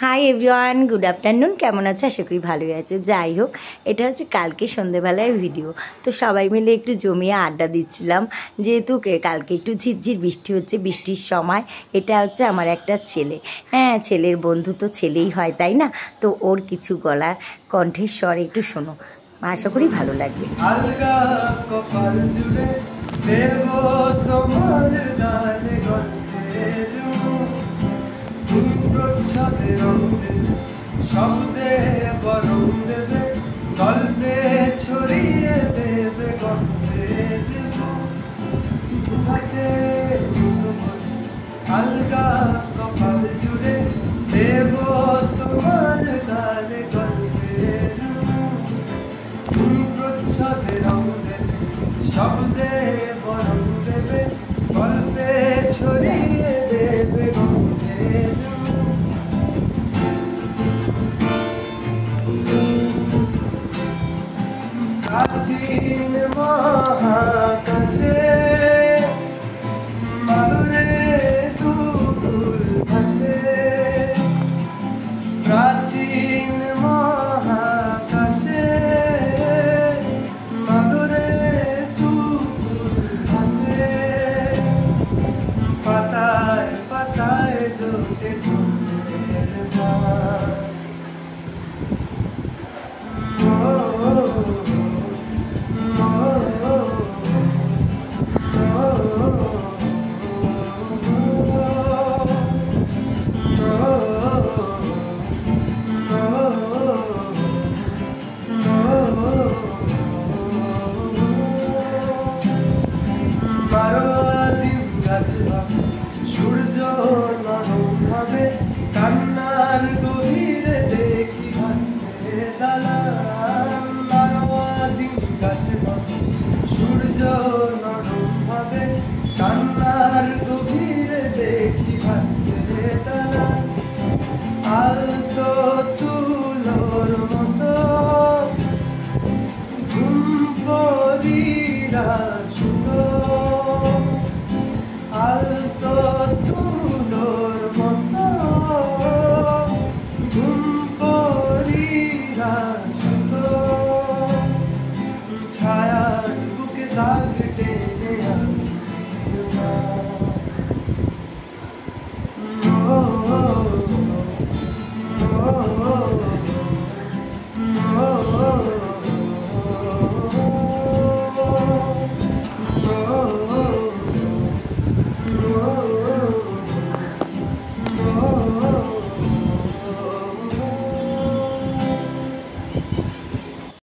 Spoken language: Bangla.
Hi everyone, good afternoon. কেমন আছে? আশা করি ভালোই আছে। যাই হোক, এটা হচ্ছে কালকে সন্ধেবেলায় ভিডিও। তো সবাই মিলে একটু জমিয়ে আড্ডা দিচ্ছিলাম, যেহেতু কালকে একটু ঝিরঝির বৃষ্টি হচ্ছে, বৃষ্টির সময়। এটা হচ্ছে আমার একটা ছেলে। হ্যাঁ, ছেলের বন্ধু তো ছেলেই হয়, তাই না? তো ওর কিছু গলার কণ্ঠের স্বর একটু শোনো, আশা করি ভালো লাগবে। শব্দে বরং দেবে, গল্পে ছড়িয়ে দেবে, গল্পে দেবে আলগা কপাল জুড়ে দেব তোমার গানে গল্পে প্রচ্ছদে রং দেবে, শব্দে বরং দেবে, গল্পে ছড়িয়ে দেবে, গল্পে প্রাচীন মহা